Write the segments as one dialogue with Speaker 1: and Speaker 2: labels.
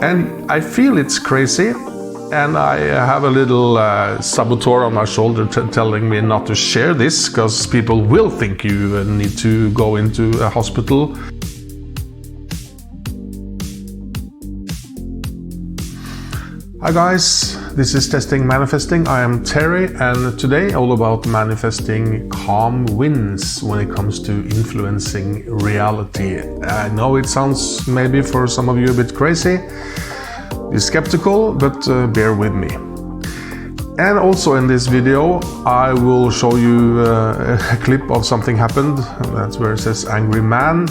Speaker 1: And I feel it's crazy, and I have a little saboteur on my shoulder telling me not to share this, because people will think you need to go into a hospital. Hi guys, this is Testing Manifesting. I am Terry, and today all about manifesting calm winds when it comes to influencing reality. I know it sounds maybe for some of you a bit crazy, be skeptical, but bear with me. And also in this video I will show you a clip of something happened. That's where it says angry man.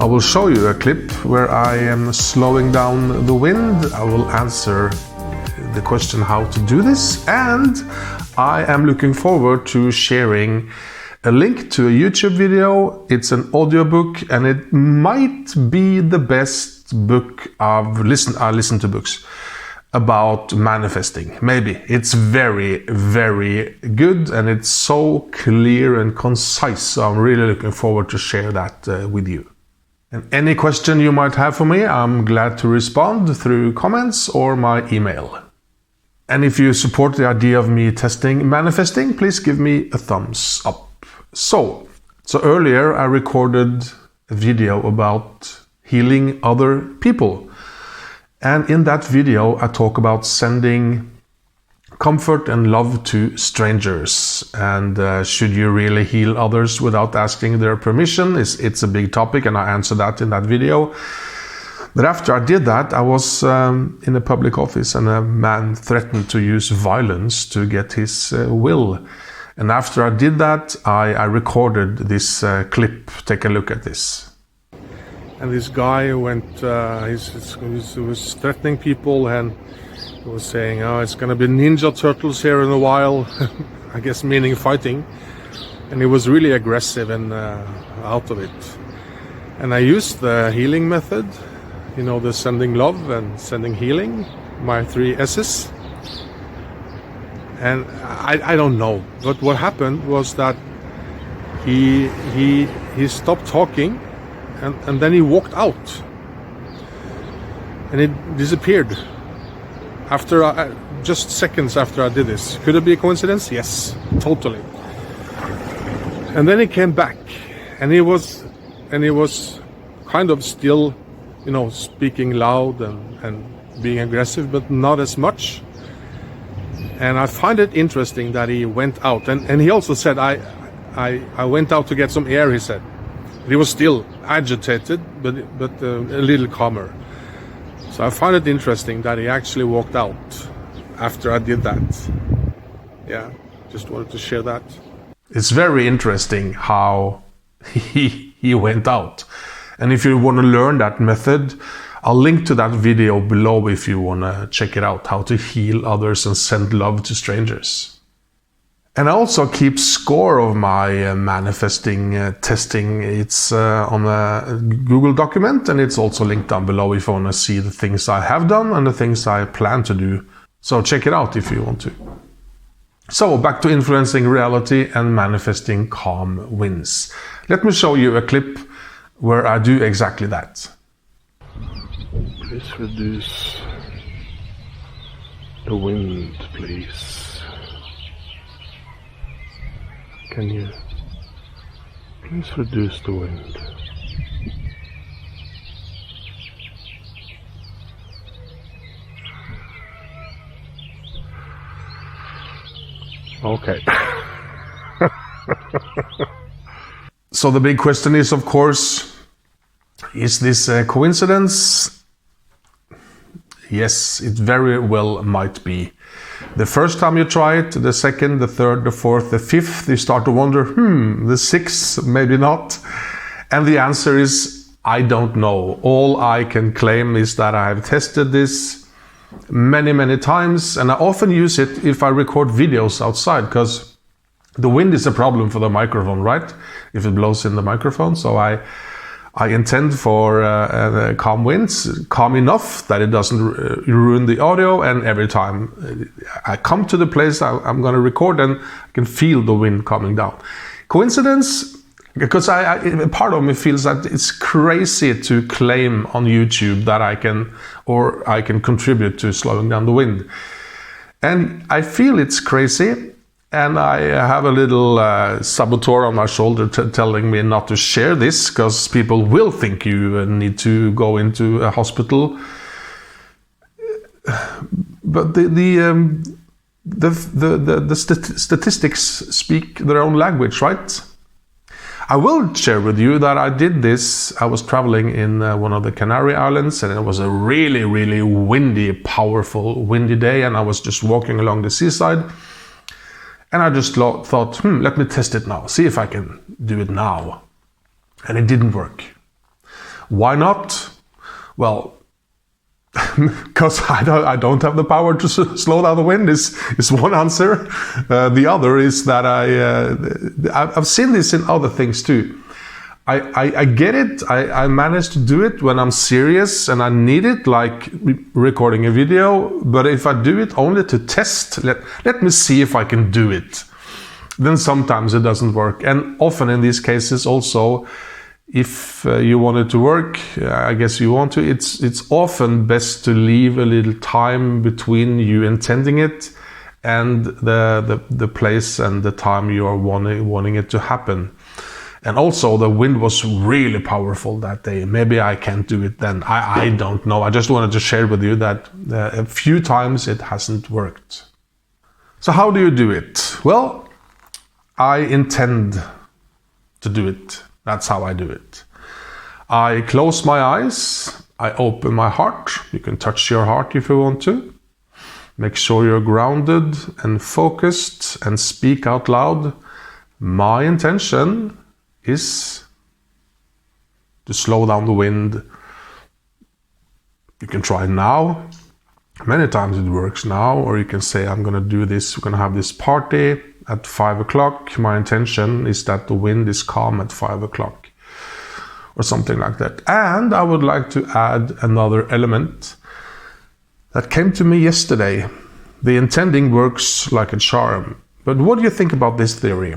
Speaker 1: I will show you a clip where I am slowing down the wind. I will answer the question how to do this, and I am looking forward to sharing a link to a YouTube video. It's an audiobook, and it might be the best book I listen to books about manifesting. Maybe. It's very, very good, and it's so clear and concise, so I'm really looking forward to share that with you. And any question you might have for me, I'm glad to respond through comments or my email. And if you support the idea of me testing manifesting, please give me a thumbs up. So earlier I recorded a video about healing other people. And in that video I talk about sending comfort and love to strangers. And should you really heal others without asking their permission? It's a big topic, and I answer that in that video. But after I did that, I was in a public office, and a man threatened to use violence to get his will. And after I did that, I recorded this clip. Take a look at this. And this guy went, he was threatening people, and he was saying, oh, it's going to be Ninja Turtles here in a while, I guess meaning fighting. And he was really aggressive and out of it. And I used the healing method. You know, the sending love and sending healing, my 3 S's. And I don't know, but what happened was that he stopped talking, and then he walked out, and it disappeared after just seconds after I did this. Could it be a coincidence? Yes, totally. And then he came back, and he was kind of still, you know, speaking loud and being aggressive, but not as much. And I find it interesting that he went out, and he also said, I went out to get some air, he said. He was still agitated, but a little calmer. So I find it interesting that he actually walked out after I did that. Yeah, just wanted to share that. It's very interesting how he went out. And if you want to learn that method, I'll link to that video below if you want to check it out, how to heal others and send love to strangers. And I also keep score of my manifesting testing. It's on a Google document, and it's also linked down below if you want to see the things I have done and the things I plan to do. So check it out if you want to. So back to influencing reality and manifesting calm winds. Let me show you a clip where I do exactly that. Please reduce the wind, please. Can you please reduce the wind? Okay. So the big question is, of course, is this a coincidence? Yes, it very well might be. The first time you try it, the second, the third, the fourth, the fifth, you start to wonder, the sixth, maybe not. And the answer is, I don't know. All I can claim is that I have tested this many, many times, and I often use it if I record videos outside, because the wind is a problem for the microphone, right? If it blows in the microphone. So I intend for calm winds, calm enough that it doesn't ruin the audio, and every time I come to the place I'm going to record, and I can feel the wind coming down. Coincidence? because part of me feels that it's crazy to claim on YouTube that I can contribute to slowing down the wind. And I feel it's crazy, and I have a little saboteur on my shoulder telling me not to share this because people will think you need to go into a hospital. But the statistics speak their own language, right? I will share with you that I did this. I was traveling in one of the Canary Islands, and it was a really, really windy, powerful, windy day, and I was just walking along the seaside, and I just thought, let me test it now, see if I can do it now. And it didn't work. Why not? Well, because I don't have the power to slow down the wind is one answer. The other is that I've seen this in other things too. I get it. I manage to do it when I'm serious and I need it, like recording a video. But if I do it only to test, let me see if I can do it, then sometimes it doesn't work. And often in these cases also, if you want it to work, I guess you want to, it's often best to leave a little time between you intending it and the place and the time you are wanting it to happen. And also the wind was really powerful that day. Maybe I can't do it then. I don't know. I just wanted to share with you that a few times it hasn't worked. So how do you do it? Well, I intend to do it. That's how I do it. I close my eyes, I open my heart. You can touch your heart if you want to. Make sure you're grounded and focused and speak out loud. My intention is to slow down the wind. You can try now. Many times it works now, or you can say, I'm going to do this, we're going to have this party at 5 o'clock. My intention is that the wind is calm at 5 o'clock or something like that. And I would like to add another element that came to me yesterday. The intending works like a charm. But what do you think about this theory?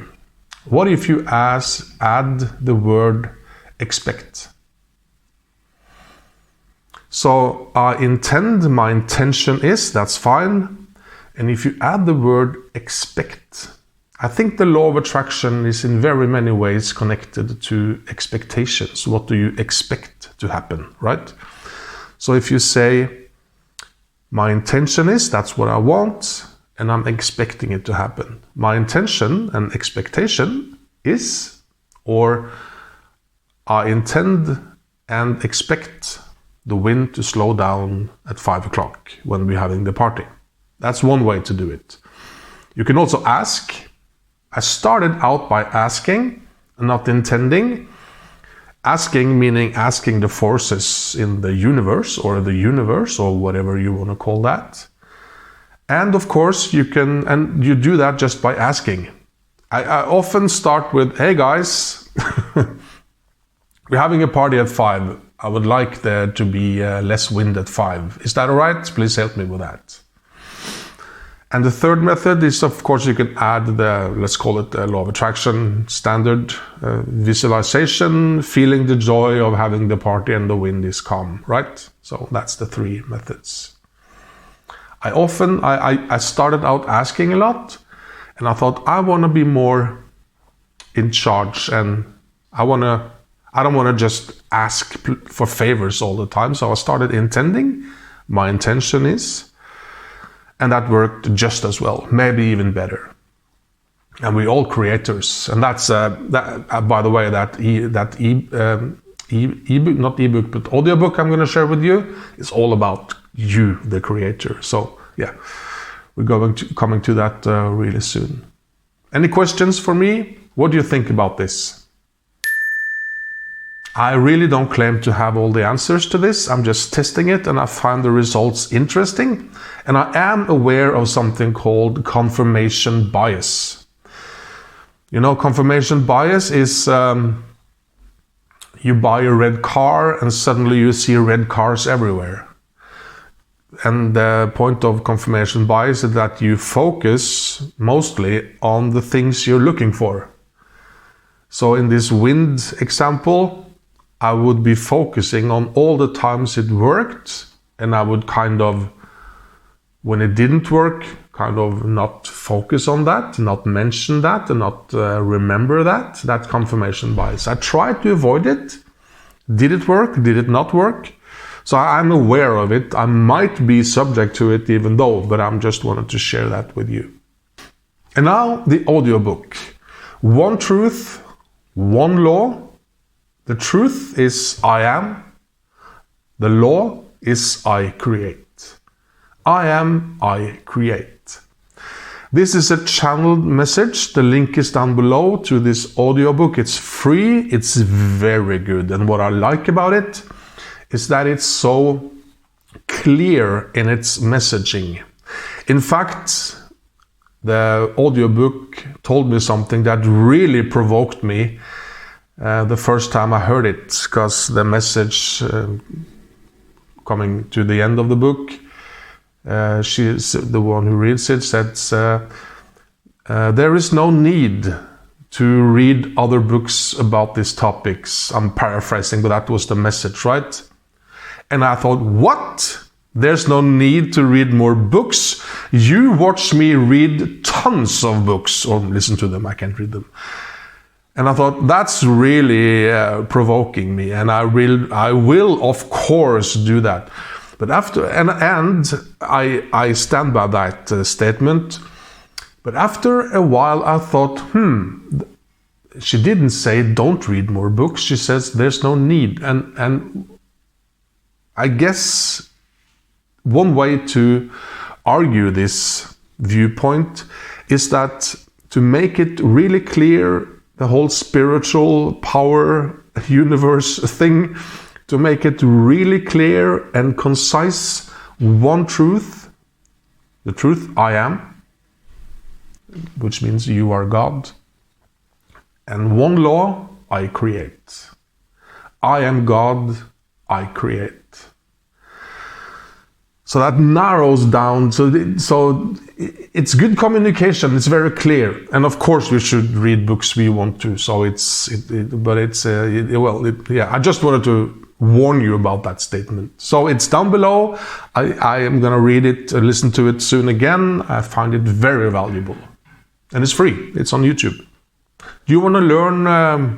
Speaker 1: What if you add the word expect? So I intend, my intention is, that's fine. And if you add the word expect, I think the law of attraction is in very many ways connected to expectations. What do you expect to happen, right? So if you say, my intention is, that's what I want, and I'm expecting it to happen. My intention and expectation is, or I intend and expect the wind to slow down at 5 o'clock when we're having the party. That's one way to do it. You can also ask. I started out by asking, not intending. Asking meaning asking the forces in the universe or whatever you want to call that. And of course you do that just by asking. I often start with, hey guys, we're having a party at 5. I would like there to be less wind at 5. Is that all right? Please help me with that. And the third method is, of course, you can add let's call it the law of attraction standard visualization, feeling the joy of having the party and the wind is calm, right? So that's the 3 methods. I started out asking a lot, and I thought I want to be more in charge, and I don't want to just ask for favors all the time. So I started intending. My intention is. And that worked just as well, maybe even better. And we're all creators. And that's, by the way, that ebook, not ebook, but audiobook I'm going to share with you is all about you, the creator. So yeah, we're coming to that really soon. Any questions for me? What do you think about this? I really don't claim to have all the answers to this. I'm just testing it, and I find the results interesting. And I am aware of something called confirmation bias. You know, confirmation bias is you buy a red car and suddenly you see red cars everywhere. And the point of confirmation bias is that you focus mostly on the things you're looking for. So in this wind example, I would be focusing on all the times it worked, and I would kind of, when it didn't work, kind of not focus on that, not mention that, and not remember that confirmation bias. I tried to avoid it. Did it work? Did it not work? So I'm aware of it. I might be subject to it even though, but I'm just wanted to share that with you. And now the audiobook. One truth, one law. The truth is I am. The law is I create. I am, I create. This is a channeled message. The link is down below to this audiobook. It's free. It's very good. And what I like about it is that it's so clear in its messaging. In fact, the audiobook told me something that really provoked me the first time I heard it, because the message coming to the end of the book, she's the one who reads it, says there is no need to read other books about these topics. I'm paraphrasing, but that was the message, right? And I thought, what? There's no need to read more books? You watch me read tons of books, or listen to them, I can't read them. And I thought, that's really provoking me, and I will of course do that. But after, and I stand by that statement. But after a while, I thought, she didn't say don't read more books. She says there's no need. And I guess one way to argue this viewpoint is that to make it really clear, the whole spiritual power universe thing, to make it really clear and concise, one truth, the truth I am, which means you are God, and one law, I create. I am God, I create. So that narrows down, so it's good communication, it's very clear. And of course we should read books we want to, so I just wanted to warn you about that statement. So it's down below. I am gonna read it, listen to it soon again. I find it very valuable. And it's free, it's on YouTube. Do you want to learn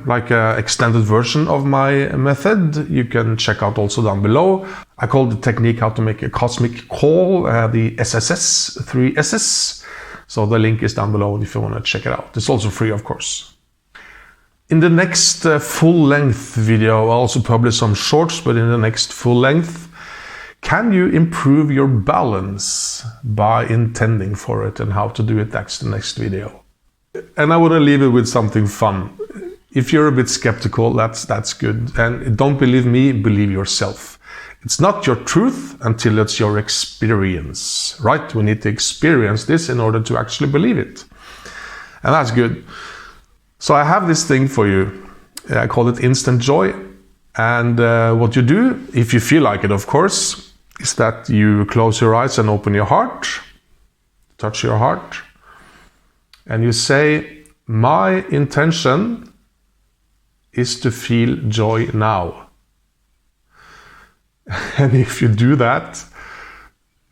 Speaker 1: like an extended version of my method? You can check out also down below. I call the technique how to make a cosmic call, the SSS, 3 S's. So the link is down below if you want to check it out. It's also free, of course. In the next full-length video, I'll also publish some shorts, but in the next full length, can you improve your balance by intending for it, and how to do it? That's the next video. And I want to leave it with something fun. If you're a bit skeptical, that's good. And don't believe me, believe yourself. It's not your truth until it's your experience, right? We need to experience this in order to actually believe it. And that's good. So I have this thing for you. I call it instant joy. And what you do, if you feel like it, of course, is that you close your eyes and open your heart, touch your heart, and you say, my intention is to feel joy now. And if you do that,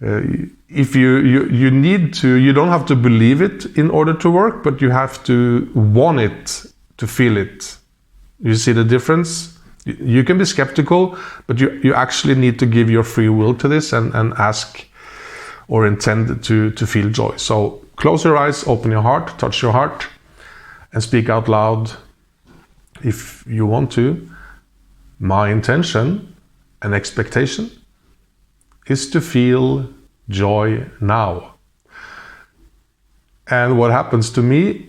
Speaker 1: if you need to, you don't have to believe it in order to work, but you have to want it to feel it. You see the difference? You can be skeptical, but you actually need to give your free will to this and ask or intend to feel joy. So close your eyes, open your heart, touch your heart, and speak out loud, if you want to. My intention and expectation is to feel joy now. And what happens to me,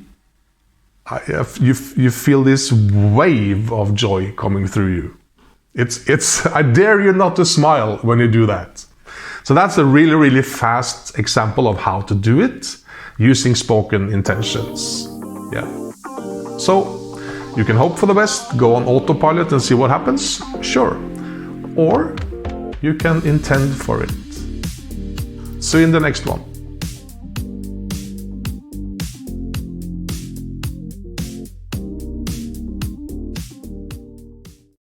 Speaker 1: you feel this wave of joy coming through you. It's I dare you not to smile when you do that. So that's a really, really fast example of how to do it using spoken intentions. Yeah. So you can hope for the best, go on autopilot and see what happens, sure. Or you can intend for it. See you in the next one.